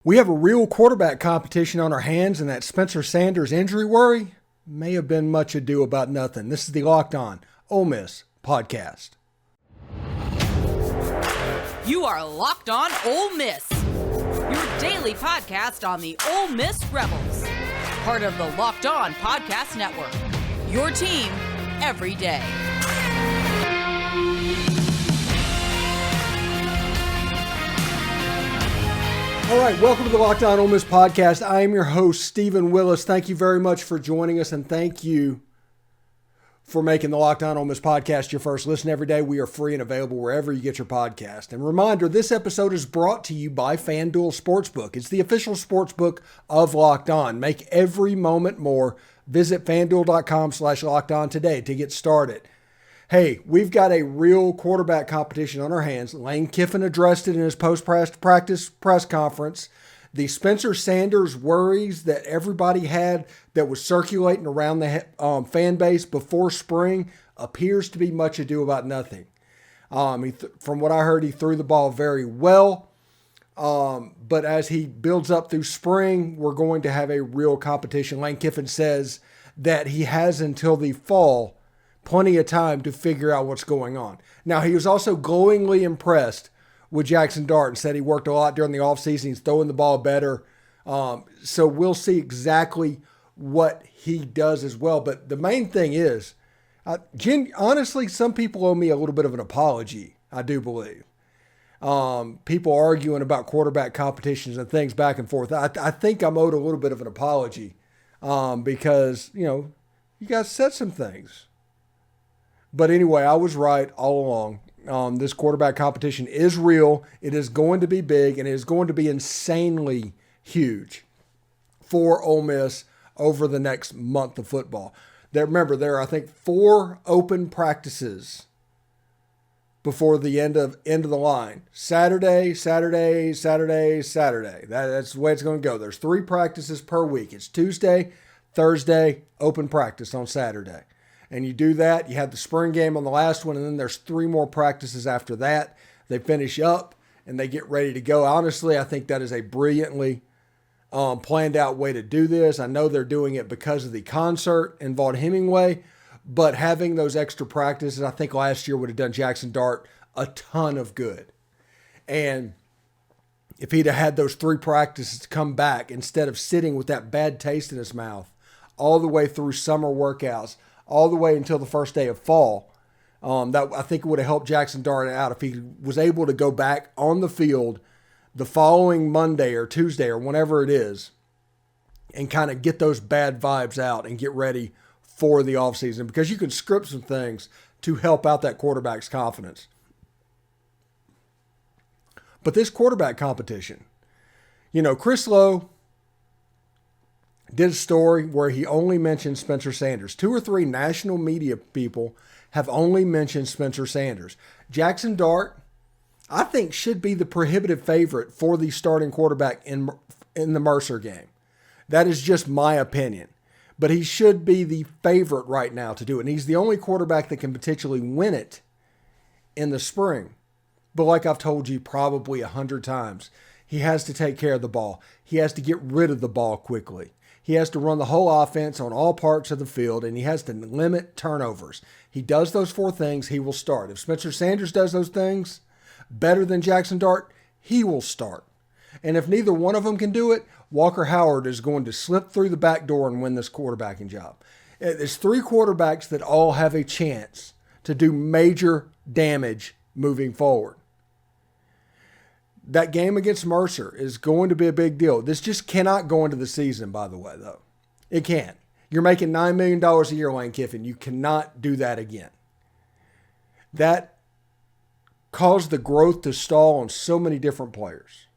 We have a real quarterback competition on our hands, and that Spencer Sanders injury worry may have been much ado about nothing. This is the Locked On Ole Miss Podcast. You are Locked On Ole Miss, your daily podcast on the Ole Miss Rebels, part of the Locked On Podcast Network, your team every day. All right, welcome to the Locked On Ole Miss Podcast. I am your host, Stephen Willis. Thank you very much for joining us, and thank you for making the Locked On Ole Miss Podcast your first listen every day. We are free and available wherever you get your podcast. And reminder, this episode is brought to you by FanDuel Sportsbook. It's the official sportsbook of Locked On. Make every moment more. Visit FanDuel.com/LockedOn today to get started. Hey, we've got a real quarterback competition on our hands. Lane Kiffin addressed it in his post-practice press conference. The Spencer Sanders worries that everybody had that was circulating around the fan base before spring appears to be much ado about nothing. From what I heard, he threw the ball very well. But as he builds up through spring, we're going to have a real competition. Lane Kiffin says that he has until the fall plenty of time to figure out what's going on. Now, he was also glowingly impressed with Jaxson and said he worked a lot during the offseason. He's throwing the ball better. So we'll see exactly what he does as well. But the main thing is, honestly, some people owe me a little bit of an apology, I do believe. People arguing about quarterback competitions and things back and forth. I think I'm owed a little bit of an apology because, you guys said some things. But anyway, I was right all along. This quarterback competition is real. It is going to be big, and it is going to be insanely huge for Ole Miss over the next month of football. Remember, there are, I think, 4 open practices before the end of the line. Saturday. That's the way it's going to go. There's 3 practices per week. It's Tuesday, Thursday, open practice on Saturday. And you do that, you have the spring game on the last one, and then there's 3 more practices after that. They finish up, and they get ready to go. Honestly, I think that is a brilliantly planned out way to do this. I know they're doing it because of the concert in Vaught Hemingway, but having those extra practices, I think last year would have done Jaxson Dart a ton of good. And if he'd have had those 3 practices to come back instead of sitting with that bad taste in his mouth all the way through summer workouts, all the way until the first day of fall, that I think would have helped Jaxson Dart out if he was able to go back on the field the following Monday or Tuesday or whenever it is and kind of get those bad vibes out and get ready for the offseason, because you can script some things to help out that quarterback's confidence. But this quarterback competition, Chris Lowe did a story where he only mentioned Spencer Sanders. 2 or 3 national media people have only mentioned Spencer Sanders. Jaxson Dart, I think, should be the prohibitive favorite for the starting quarterback in the Mercer game. That is just my opinion. But he should be the favorite right now to do it. And he's the only quarterback that can potentially win it in the spring. But like I've told you probably 100 times, he has to take care of the ball. He has to get rid of the ball quickly. He has to run the whole offense on all parts of the field, and he has to limit turnovers. He does those 4 things, he will start. If Spencer Sanders does those things better than Jaxson Dart, he will start. And if neither one of them can do it, Walker Howard is going to slip through the back door and win this quarterbacking job. There's 3 quarterbacks that all have a chance to do major damage moving forward. That game against Mercer is going to be a big deal. This just cannot go into the season, by the way, though. It can't. You're making $9 million a year, Lane Kiffin. You cannot do that again. That caused the growth to stall on so many different players.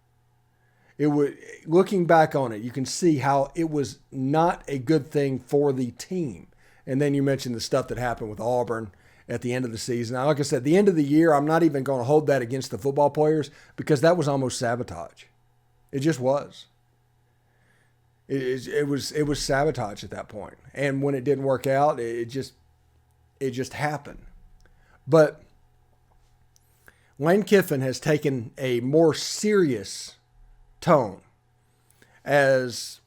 Looking back on it, you can see how it was not a good thing for the team. And then you mentioned the stuff that happened with Auburn at the end of the season. Now, like I said, the end of the year, I'm not even going to hold that against the football players because that was almost sabotage. It just was. It was sabotage at that point. And when it didn't work out, it just happened. But Lane Kiffin has taken a more serious tone as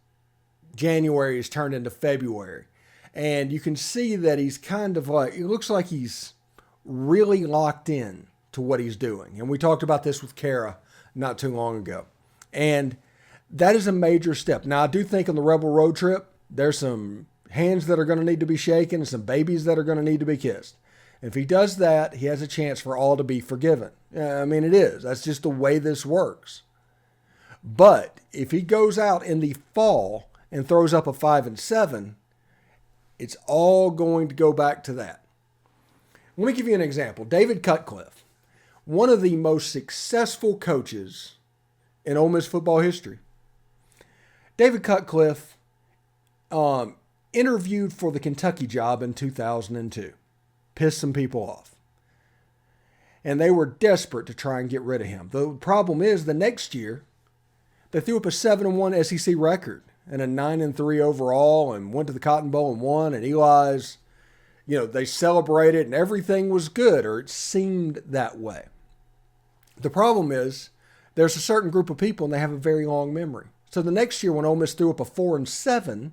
January is turned into February. And you can see that he's kind of like, it looks like he's really locked in to what he's doing. And we talked about this with Kara not too long ago. And that is a major step. Now, I do think on the Rebel road trip, there's some hands that are going to need to be shaken and some babies that are going to need to be kissed. If he does that, he has a chance for all to be forgiven. I mean, it is. That's just the way this works. But if he goes out in the fall and throws up a 5-7, it's all going to go back to that. Let me give you an example. David Cutcliffe, one of the most successful coaches in Ole Miss football history. David Cutcliffe interviewed for the Kentucky job in 2002. Pissed some people off. And they were desperate to try and get rid of him. The problem is the next year, they threw up a 7-1 SEC record and a 9-3 overall and went to the Cotton Bowl and won. And Eli's, they celebrated and everything was good, or it seemed that way. The problem is there's a certain group of people and they have a very long memory. So the next year when Ole Miss threw up a 4-7,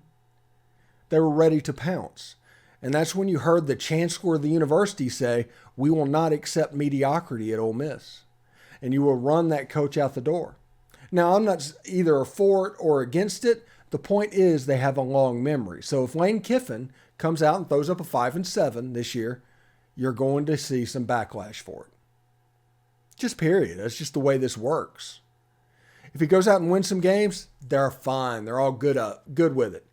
they were ready to pounce. And that's when you heard the chancellor of the university say, we will not accept mediocrity at Ole Miss. And you will run that coach out the door. Now, I'm not either for it or against it. The point is they have a long memory. So if Lane Kiffin comes out and throws up a 5-7 this year, you're going to see some backlash for it. Just period. That's just the way this works. If he goes out and wins some games, they're fine. They're all good with it.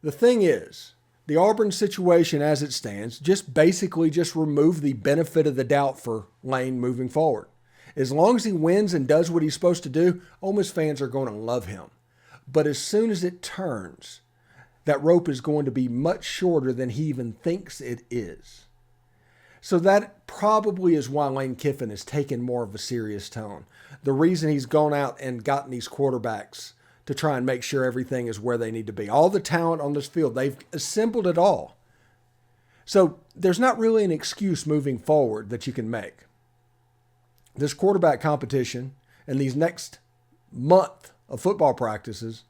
The thing is, the Auburn situation as it stands, just remove the benefit of the doubt for Lane moving forward. As long as he wins and does what he's supposed to do, Ole Miss fans are going to love him. But as soon as it turns, that rope is going to be much shorter than he even thinks it is. So that probably is why Lane Kiffin has taken more of a serious tone. The reason he's gone out and gotten these quarterbacks to try and make sure everything is where they need to be. All the talent on this field, they've assembled it all. So there's not really an excuse moving forward that you can make. This quarterback competition and these next month of football practices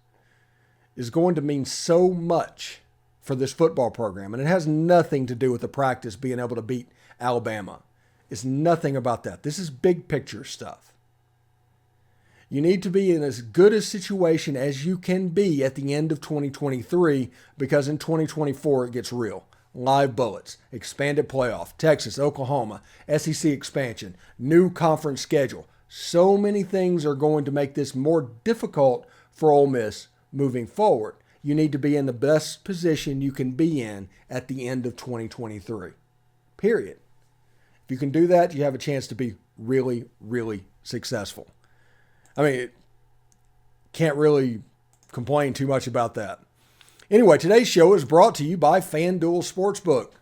is going to mean so much for this football program. And it has nothing to do with the practice being able to beat Alabama. It's nothing about that. This is big picture stuff. You need to be in as good a situation as you can be at the end of 2023, because in 2024 it gets real. Live bullets, expanded playoff, Texas, Oklahoma, SEC expansion, new conference schedule. So many things are going to make this more difficult for Ole Miss moving forward. You need to be in the best position you can be in at the end of 2023. Period. If you can do that, you have a chance to be really, really successful. I mean, can't really complain too much about that. Anyway, today's show is brought to you by FanDuel Sportsbook.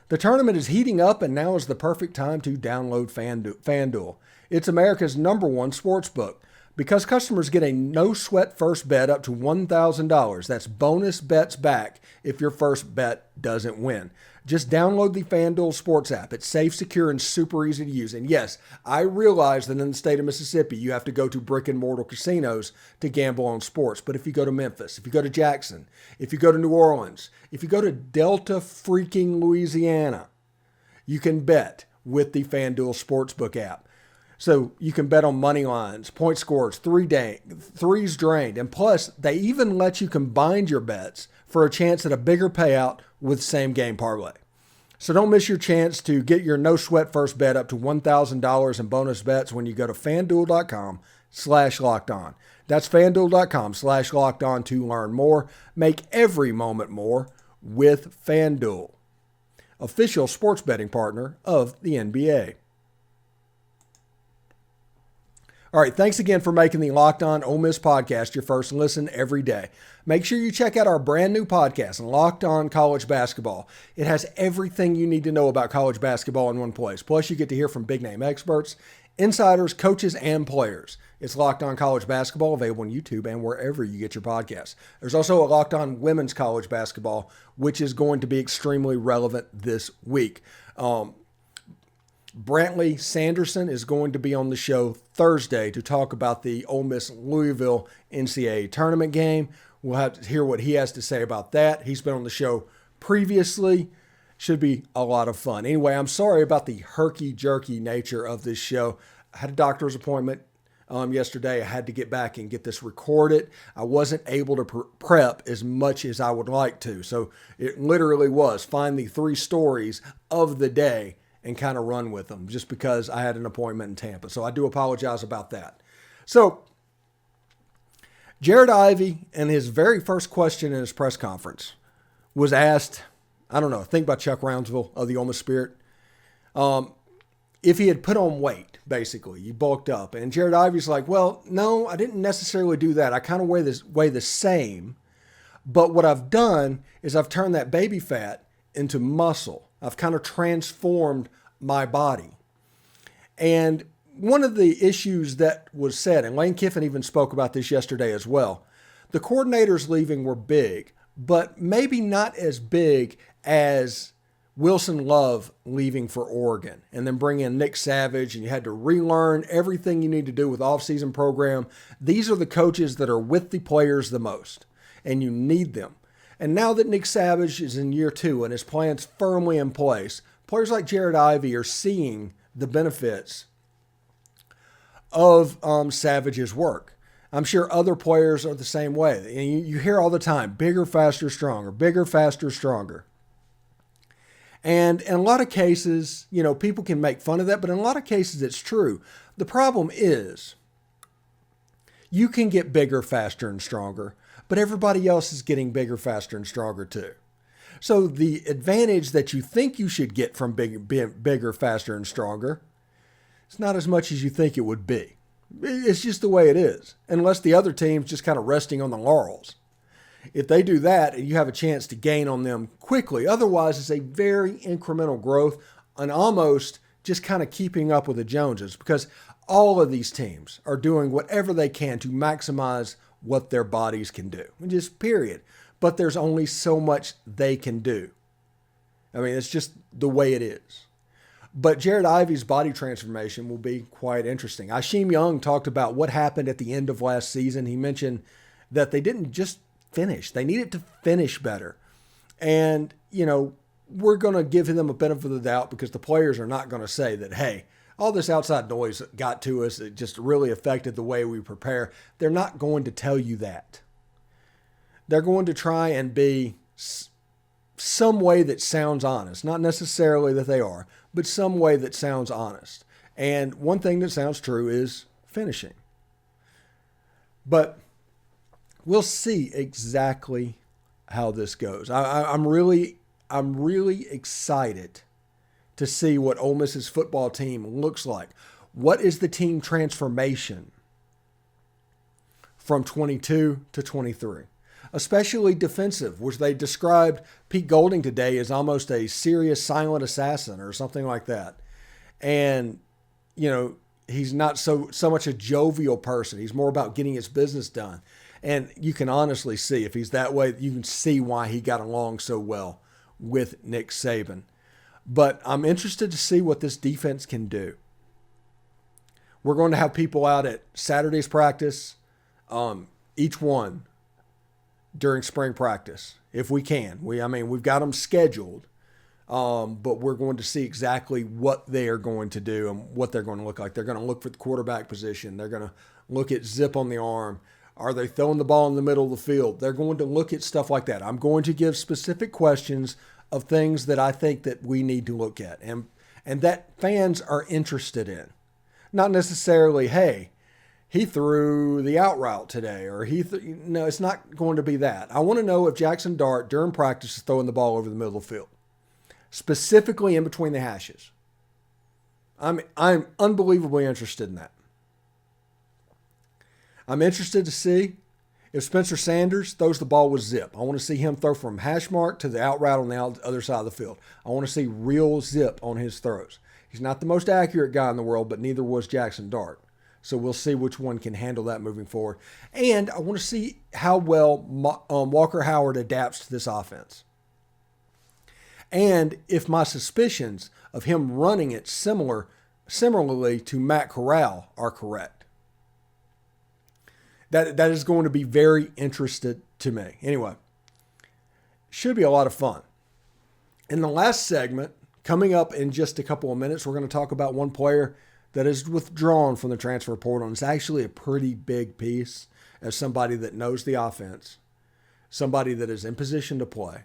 The tournament is heating up, and now is the perfect time to download FanDuel. It's America's #1 sportsbook because customers get a no-sweat first bet up to $1,000. That's bonus bets back if your first bet doesn't win. Just download the FanDuel Sports app. It's safe, secure, and super easy to use. And yes, I realize that in the state of Mississippi, you have to go to brick and mortar casinos to gamble on sports. But if you go to Memphis, if you go to Jaxson, if you go to New Orleans, if you go to Delta freaking Louisiana, you can bet with the FanDuel Sportsbook app. So you can bet on money lines, point scores, threes drained. And plus, they even let you combine your bets for a chance at a bigger payout with same game parlay. So don't miss your chance to get your no sweat first bet up to $1,000 in bonus bets when you go to FanDuel.com/lockedon. That's FanDuel.com/lockedon to learn more. Make every moment more with FanDuel, official sports betting partner of the NBA. All right, thanks again for making the Locked On Ole Miss podcast your first listen every day. Make sure you check out our brand new podcast, Locked On College Basketball. It has everything you need to know about college basketball in one place. Plus, you get to hear from big-name experts, insiders, coaches, and players. It's Locked On College Basketball, available on YouTube and wherever you get your podcasts. There's also a Locked On Women's College Basketball, which is going to be extremely relevant this week. Brantley Sanderson is going to be on the show Thursday to talk about the Ole Miss Louisville NCAA tournament game. We'll have to hear what he has to say about that. He's been on the show previously. Should be a lot of fun. Anyway, I'm sorry about the herky-jerky nature of this show. I had a doctor's appointment yesterday. I had to get back and get this recorded. I wasn't able to prep as much as I would like to. So it literally was find the 3 stories of the day and kind of run with them just because I had an appointment in Tampa. So I do apologize about that. So Jared Ivey, in his very first question in his press conference, was asked, I don't know, think about Chuck Rounsaville of the Ole Miss Spirit, if he had put on weight, basically. He bulked up. And Jared Ivey's like, well, no, I didn't necessarily do that. I kind of weigh the same. But what I've done is I've turned that baby fat into muscle. I've kind of transformed my body. And one of the issues that was said, and Lane Kiffin even spoke about this yesterday as well, the coordinators leaving were big, but maybe not as big as Wilson Love leaving for Oregon and then bring in Nick Savage, and you had to relearn everything you need to do with off-season program. These are the coaches that are with the players the most, and you need them. And now that Nick Savage is in year 2 and his plan's firmly in place, players like Jared Ivey are seeing the benefits of Savage's work. I'm sure other players are the same way. And you hear all the time, bigger, faster, stronger, bigger, faster, stronger. And in a lot of cases, people can make fun of that, but in a lot of cases it's true. The problem is you can get bigger, faster, and stronger, but everybody else is getting bigger, faster, and stronger too. So the advantage that you think you should get from bigger, faster, and stronger, it's not as much as you think it would be. It's just the way it is, unless the other team's just kind of resting on the laurels. If they do that, you have a chance to gain on them quickly. Otherwise, it's a very incremental growth and almost just kind of keeping up with the Joneses, because all of these teams are doing whatever they can to maximize what their bodies can do. Just period. But there's only so much they can do. I mean, it's just the way it is. But Jared Ivey's body transformation will be quite interesting. Asheem Young talked about what happened at the end of last season. He mentioned that they didn't just finish. They needed to finish better. And, we're going to give them a benefit of the doubt because the players are not going to say that, hey, all this outside noise got to us. It just really affected the way we prepare. They're not going to tell you that. They're going to try and be some way that sounds honest. Not necessarily that they are, but some way that sounds honest. And one thing that sounds true is finishing. But we'll see exactly how this goes. I'm really excited to see what Ole Miss's football team looks like. What is the team transformation from 22 to 23? Especially defensive, which they described Pete Golding today as almost a serious silent assassin or something like that. And, he's not so much a jovial person. He's more about getting his business done. And you can honestly see, if he's that way, you can see why he got along so well with Nick Saban. But I'm interested to see what this defense can do. We're going to have people out at Saturday's practice, each one during spring practice, if we can. We've got them scheduled, but we're going to see exactly what they are going to do and what they're going to look like. They're going to look for the quarterback position. They're going to look at zip on the arm. Are they throwing the ball in the middle of the field? They're going to look at stuff like that. I'm going to give specific questions of things that I think that we need to look at and that fans are interested in. Not necessarily, hey, he threw the out route today, or no, it's not going to be that. I want to know if Jaxson Dart during practice is throwing the ball over the middle of the field, specifically in between the hashes. I'm unbelievably interested in that. I'm interested to see if Spencer Sanders throws the ball with zip. I want to see him throw from hash mark to the out route on the other side of the field. I want to see real zip on his throws. He's not the most accurate guy in the world, but neither was Jaxson Dart. So we'll see which one can handle that moving forward. And I want to see how well Walker Howard adapts to this offense. and if my suspicions of him running it similarly to Matt Corral are correct. That is going to be very interesting to me. Anyway, should be a lot of fun. In the last segment, coming up in just a couple of minutes, we're going to talk about one player that is withdrawn from the transfer portal. And it's actually a pretty big piece as somebody that knows the offense, somebody that is in position to play,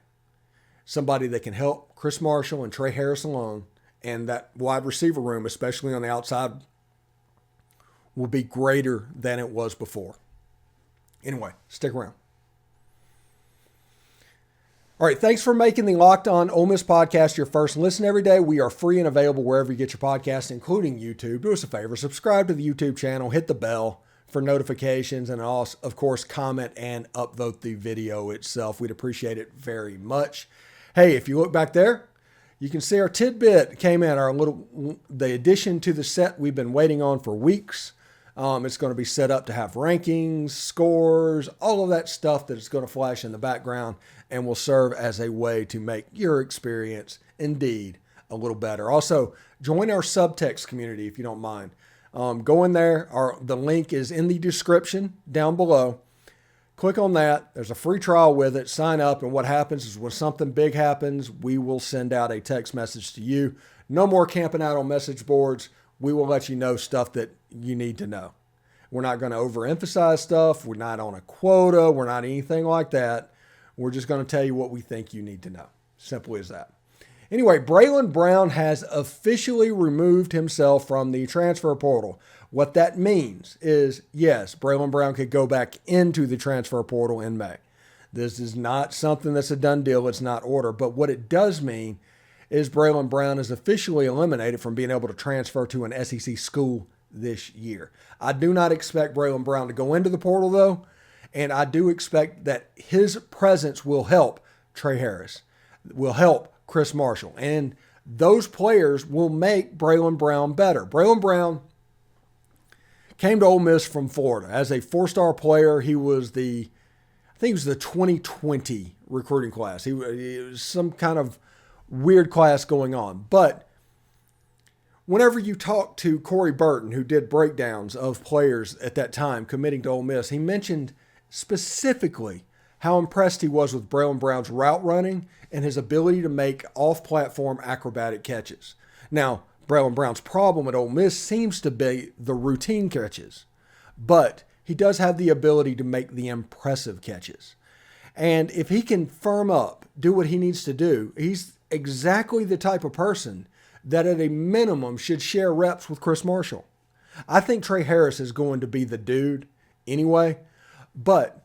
somebody that can help Chris Marshall and Trey Harris alone, and that wide receiver room, especially on the outside, will be greater than it was before. Anyway, stick around. All right, thanks for making the Locked On Ole Miss podcast your first listen every day. We are free and available wherever you get your podcasts, including YouTube. Do us a favor, subscribe to the YouTube channel, hit the bell for notifications, and also, of course, comment and upvote the video itself. We'd appreciate it very much. Hey, if you look back there, you can see our tidbit came in, the addition to the set we've been waiting on for weeks. It's going to be set up to have rankings, scores, all of that stuff that is going to flash in the background and will serve as a way to make your experience indeed a little better. Also, join our subtext community if you don't mind. Go in there. The link is in the description down below. Click on that. There's a free trial with it. Sign up, and what happens is when something big happens, we will send out a text message to you. No more camping out on message boards. We will let you know stuff that you need to know. We're not going to overemphasize stuff. We're not on a quota. We're not anything like that. We're just going to tell you what we think you need to know. Simple as that. Anyway, Bralon Brown has officially removed himself from the transfer portal. What that means is, yes, Bralon Brown could go back into the transfer portal in May. This is not something that's a done deal. It's not order. But what it does mean is Bralon Brown is officially eliminated from being able to transfer to an SEC school this year. I do not expect Bralon Brown to go into the portal, though, and I do expect that his presence will help Trey Harris, will help Chris Marshall, and those players will make Bralon Brown better. Bralon Brown came to Ole Miss from Florida as a four-star player. He was the 2020 recruiting class. He was some kind of weird class going on. But whenever you talk to Corey Burton, who did breakdowns of players at that time committing to Ole Miss, he mentioned specifically how impressed he was with Bralon Brown's route running and his ability to make off-platform acrobatic catches. Now, Bralon Brown's problem at Ole Miss seems to be the routine catches, but he does have the ability to make the impressive catches. And if he can firm up, do what he needs to do, he's exactly the type of person that at a minimum should share reps with Chris Marshall. I think Trey Harris is going to be the dude anyway, but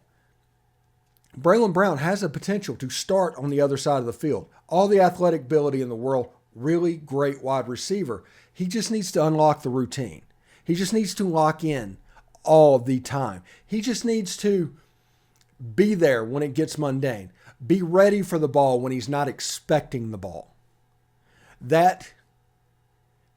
Bralon Brown has a potential to start on the other side of the field. All the athletic ability in the world, really great wide receiver. He just needs to unlock the routine. He just needs to lock in all the time. He just needs to be there when it gets mundane. Be ready for the ball when he's not expecting the ball. That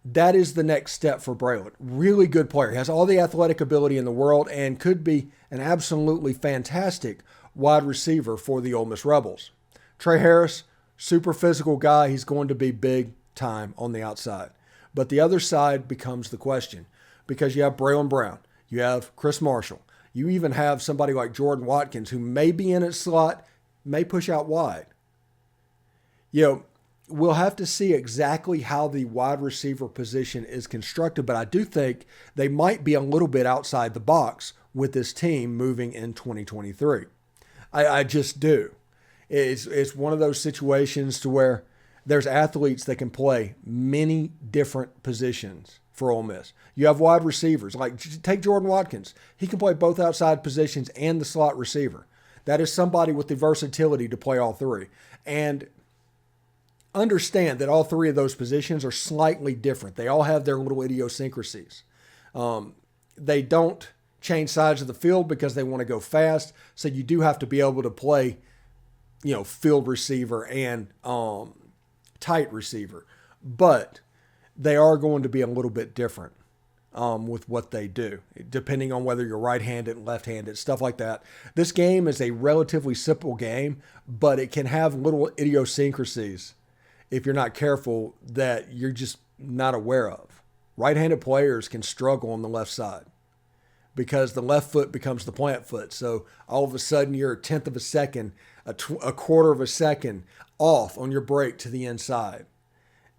is the next step for Bralon. Really good player. He has all the athletic ability in the world and could be an absolutely fantastic wide receiver for the Ole Miss Rebels. Trey Harris, super physical guy. He's going to be big time on the outside. But the other side becomes the question because you have Bralon Brown. You have Chris Marshall. You even have somebody like Jordan Watkins who may be in at slot, may push out wide. We'll have to see exactly how the wide receiver position is constructed, but I do think they might be a little bit outside the box with this team moving in 2023. I just do. It's one of those situations to where there's athletes that can play many different positions for Ole Miss. You have wide receivers. Like, take Jordan Watkins. He can play both outside positions and the slot receiver. That is somebody with the versatility to play all three. And understand that all three of those positions are slightly different. They all have their little idiosyncrasies. They don't change sides of the field because they want to go fast. So you do have to be able to play, field receiver and tight receiver. But they are going to be a little bit different with what they do, depending on whether you're right-handed, left-handed, stuff like that. This game is a relatively simple game, but it can have little idiosyncrasies if you're not careful, that you're just not aware of. Right-handed players can struggle on the left side because the left foot becomes the plant foot. So all of a sudden you're a tenth of a second, a quarter of a second off on your break to the inside.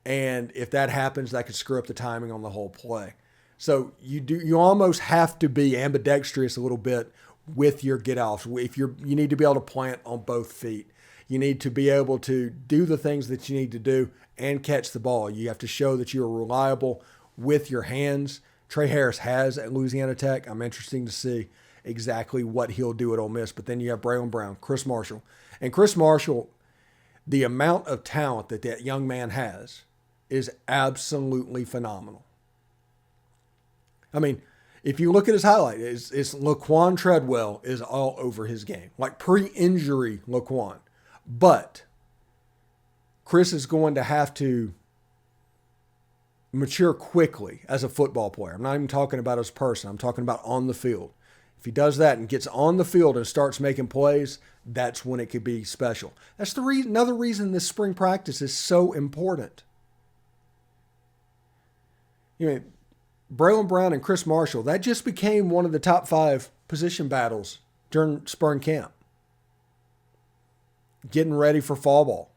And if that happens, that could screw up the timing on the whole play. So you almost have to be ambidextrous a little bit with your get-offs. If you need to be able to plant on both feet. You need to be able to do the things that you need to do and catch the ball. You have to show that you're reliable with your hands. Trey Harris has at Louisiana Tech. I'm interested to see exactly what he'll do at Ole Miss. But then you have Bralon Brown, Chris Marshall. And Chris Marshall, the amount of talent that young man has is absolutely phenomenal. I mean, if you look at his highlight, it's Laquan Treadwell is all over his game. Like pre-injury Laquan. But Chris is going to have to mature quickly as a football player. I'm not even talking about as a person. I'm talking about on the field. If he does that and gets on the field and starts making plays, that's when it could be special. That's the reason. Another reason this spring practice is so important. You know, Bralon Brown and Chris Marshall, that just became one of the top 5 position battles during spring camp. Getting ready for fall ball.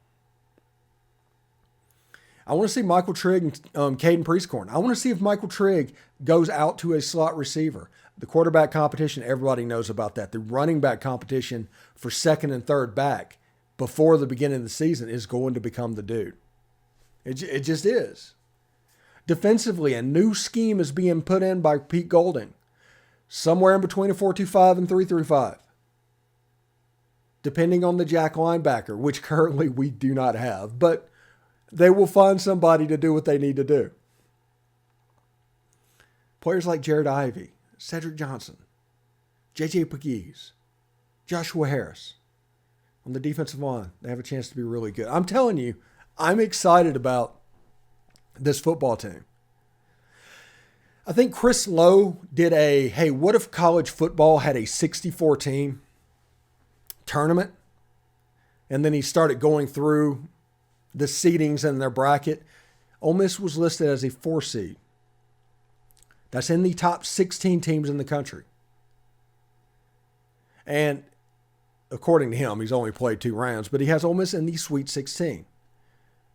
I want to see Michael Trigg and Caden Priestcorn. I want to see if Michael Trigg goes out to a slot receiver. The quarterback competition, everybody knows about that. The running back competition for second and third back before the beginning of the season is going to become the dude. It just is. Defensively, a new scheme is being put in by Pete Golding. Somewhere in between a 4-2-5 and 3-3-5. Depending on the jack linebacker, which currently we do not have. But they will find somebody to do what they need to do. Players like Jared Ivey, Cedric Johnson, J.J. Pegues, Joshua Harris. On the defensive line, they have a chance to be really good. I'm telling you, I'm excited about this football team. I think Chris Lowe did hey, what if college football had a 64-team tournament? And then he started going through the seedings in their bracket. Ole Miss was listed as a 4 seed. That's in the top 16 teams in the country. And according to him, he's only played 2 rounds, but he has Ole Miss in the Sweet 16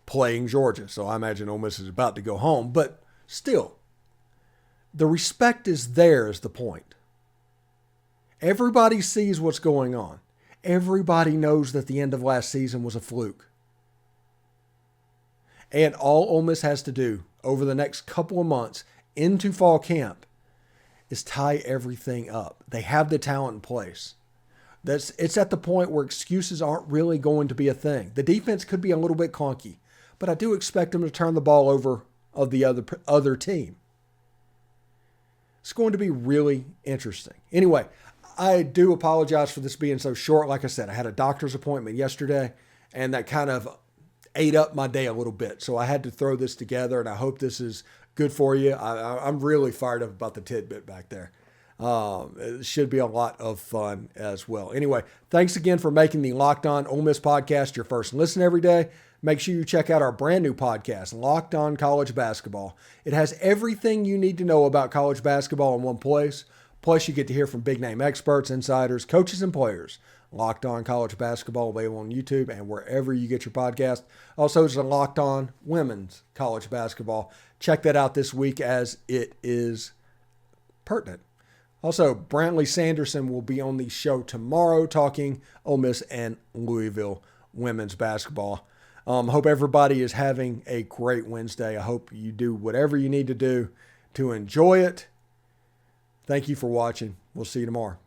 playing Georgia. So I imagine Ole Miss is about to go home, but still, the respect is there is the point. Everybody sees what's going on. Everybody knows that the end of last season was a fluke. And all Ole Miss has to do over the next couple of months into fall camp is tie everything up. They have the talent in place. It's at the point where excuses aren't really going to be a thing. The defense could be a little bit clunky, but I do expect them to turn the ball over of the other team. It's going to be really interesting. Anyway, I do apologize for this being so short. Like I said, I had a doctor's appointment yesterday, and that kind of ate up my day a little bit. So I had to throw this together, and I hope this is good for you. I'm really fired up about the tidbit back there. It should be a lot of fun as well. Anyway, thanks again for making the Locked On Ole Miss podcast your first listen every day. Make sure you check out our brand new podcast, Locked On College Basketball. It has everything you need to know about college basketball in one place. Plus, you get to hear from big-name experts, insiders, coaches, and players. Locked On College Basketball, available on YouTube and wherever you get your podcast. Also, there's a Locked On Women's College Basketball. Check that out this week as it is pertinent. Also, Brantley Sanderson will be on the show tomorrow talking Ole Miss and Louisville women's basketball. Hope everybody is having a great Wednesday. I hope you do whatever you need to do to enjoy it. Thank you for watching. We'll see you tomorrow.